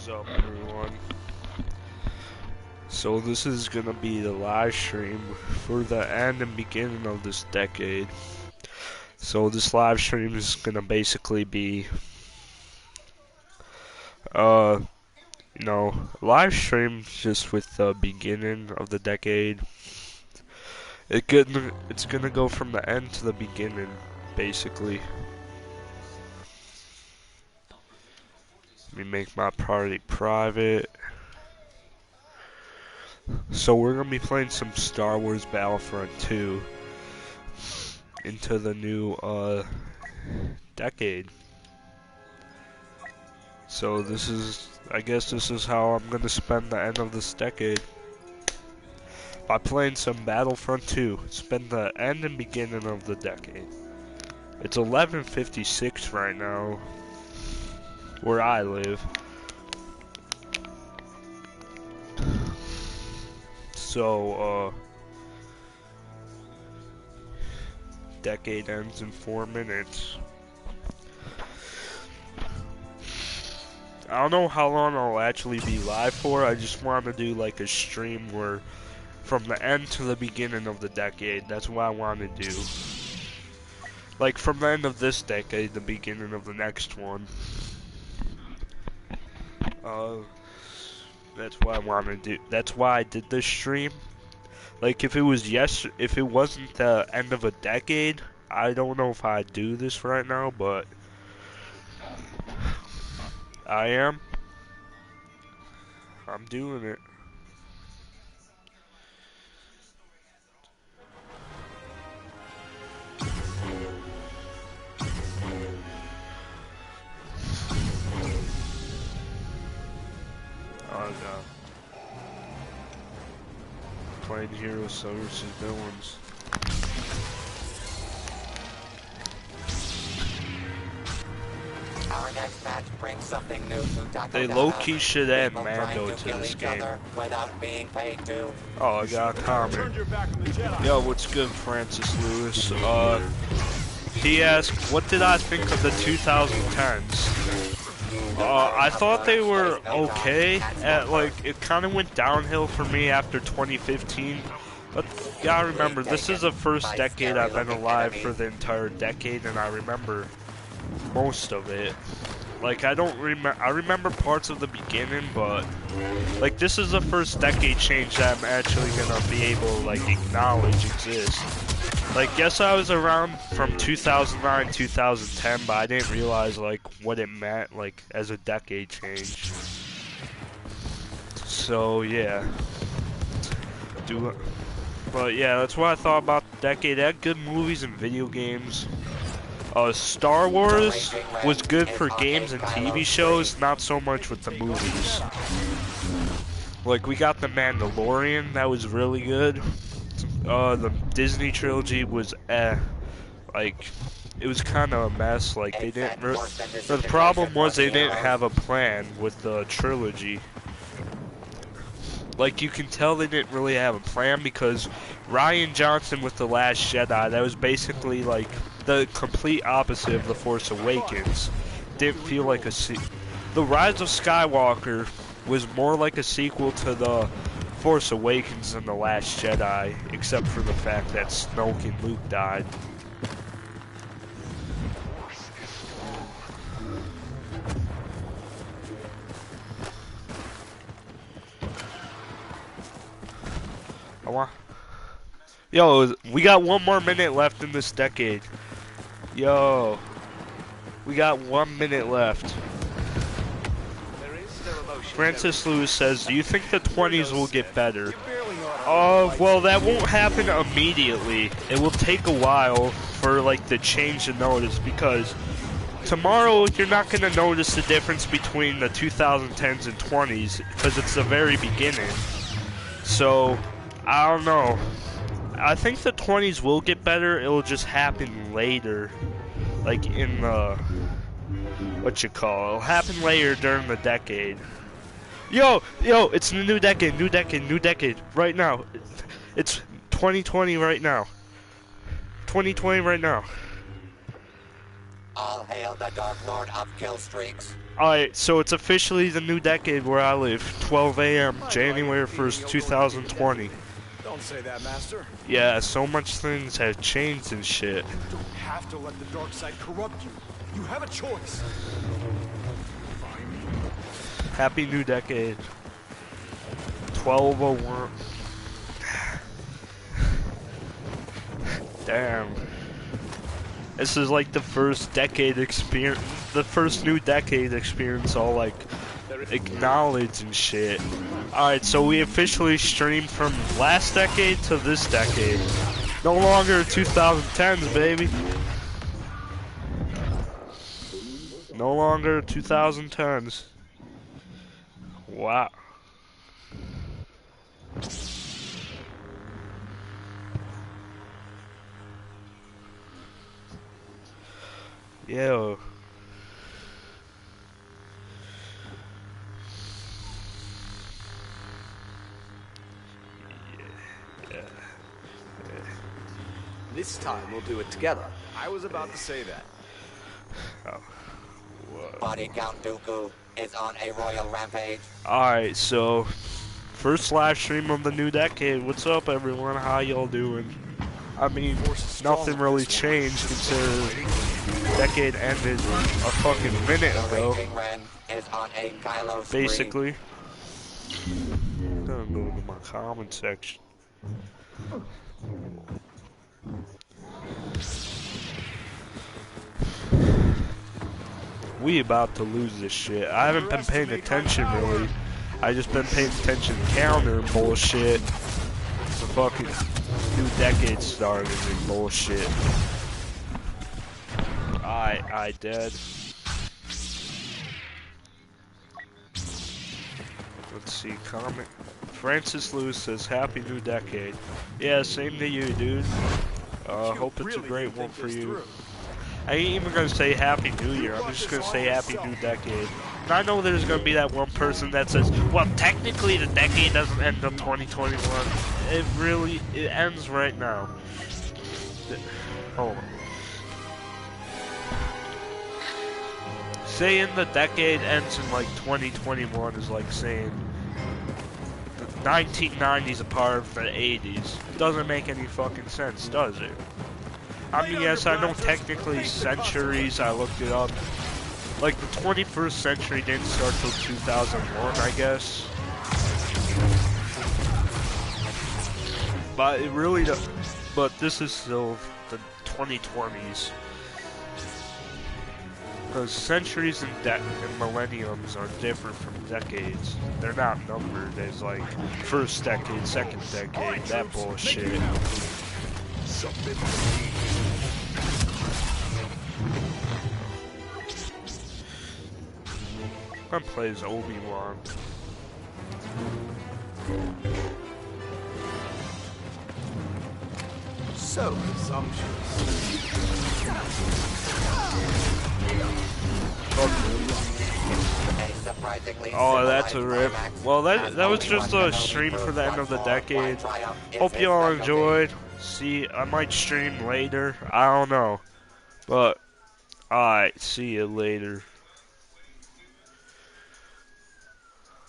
up, everyone? So this is gonna be the live stream for the end and beginning of this decade. So this live stream is gonna basically be, live stream just with the beginning of the decade. It's gonna go from the end to the beginning, basically. Let me make my party private. So we're gonna be playing some Star Wars Battlefront 2 into the new decade. So I guess this is how I'm gonna spend the end of this decade. By playing some Battlefront 2. Spend the end and beginning of the decade. It's 11:56 right now, where I live. So, decade ends in 4 minutes. I don't know how long I'll actually be live for. I just want to do like a stream where from the end to the beginning of the decade. That's what I want to do. Like from the end of this decade, the beginning of the next one. That's what I want to do. That's why I did this stream. Like if it wasn't the end of a decade, I don't know if I'd do this right now, but I'm doing it. Oh god. Playing heroes versus villains. Our next match brings something new to They low-key should add Mando to this game. Without being paid to. Oh, I got a comment. Yo, what's good, Francis Lewis? He asked, what did I think of the 2010s? I thought they were okay. It kind of went downhill for me after 2015. But you gotta remember, this is the first decade I've been alive for the entire decade, and I remember most of it. Like, I remember parts of the beginning, but like, this is the first decade change that I'm actually gonna be able to like acknowledge exists. Like, yes, I was around from 2009, 2010, but I didn't realize like what it meant like as a decade change. So yeah, but yeah, that's what I thought about the decade. It had good movies and video games. Star Wars was good for games and TV shows, not so much with the movies. Like, we got The Mandalorian, that was really good. The Disney trilogy was like, it was kind of a mess. Like, they didn't the problem was they didn't have a plan with the trilogy. Like, you can tell they didn't really have a plan because Rian Johnson with The Last Jedi, that was basically like the complete opposite of The Force Awakens. Didn't feel like The Rise of Skywalker was more like a sequel to The Force Awakens than The Last Jedi, except for the fact that Snoke and Luke died. Yo, we got 1 more minute left in this decade. Yo, we got 1 minute left. Francis Lewis says, do you think the 20s will get better? Well, that won't happen immediately. It will take a while for like the change to notice, because tomorrow you're not going to notice the difference between the 2010s and 20s because it's the very beginning. So, I don't know. I think the 20s will get better. It'll just happen later. Like in the it'll happen later during the decade. Yo, it's the new decade, right now. It's 2020 right now. 2020 right now. All hail the Dark Lord of kill streaks. Alright, so it's officially the new decade where I live. 12 a.m. January 1st, 2020. Don't say that, Master. Yeah, so much things have changed and shit. You don't have to let the dark side corrupt you. You have a choice. Happy new decade. 1201. Damn. This is like the first decade experience, the first new decade experience, all like acknowledged and shit. Alright, so we officially streamed from last decade to this decade. No longer 2010s, baby. No longer 2010s. Wow. Yo. This time we'll do it together. I was about to say that. Oh. Body Count Dooku is on a royal rampage. Alright, so first live stream of the new decade. What's up, everyone? How y'all doing? I mean, nothing really changed considering the decade ended a fucking minute ago. Raging Ren is on a Kylo spree. Basically. I'm gonna go to my comment section. We about to lose this shit. I haven't been paying attention really. I just been paying attention to counter and bullshit. The fucking new decade started and bullshit. I dead. Let's see, comment. Francis Lewis says, Happy New Decade. Yeah, same to you, dude. Hope it's a great one for you. I ain't even gonna say Happy New Year, I'm just gonna say Happy New Decade. And I know there's gonna be that one person that says, well, technically the decade doesn't end until 2021. It ends right now. Hold on. Saying the decade ends in like 2021 is like saying the 1990s a part of the 80s. It doesn't make any fucking sense, does it? I mean, yes, I know technically centuries, I looked it up. Like, the 21st century didn't start till 2001, I guess. But it really does. But this is still the 2020s. Because centuries and millenniums are different from decades. They're not numbered as, like, first decade, second decade, that bullshit. I'm gonna play as Obi-Wan. So presumptuous. Oh, that's a rip. Well, that was just a stream for the end of the decade. Hope y'all enjoyed. See, I might stream later. I don't know. But, alright, see you later.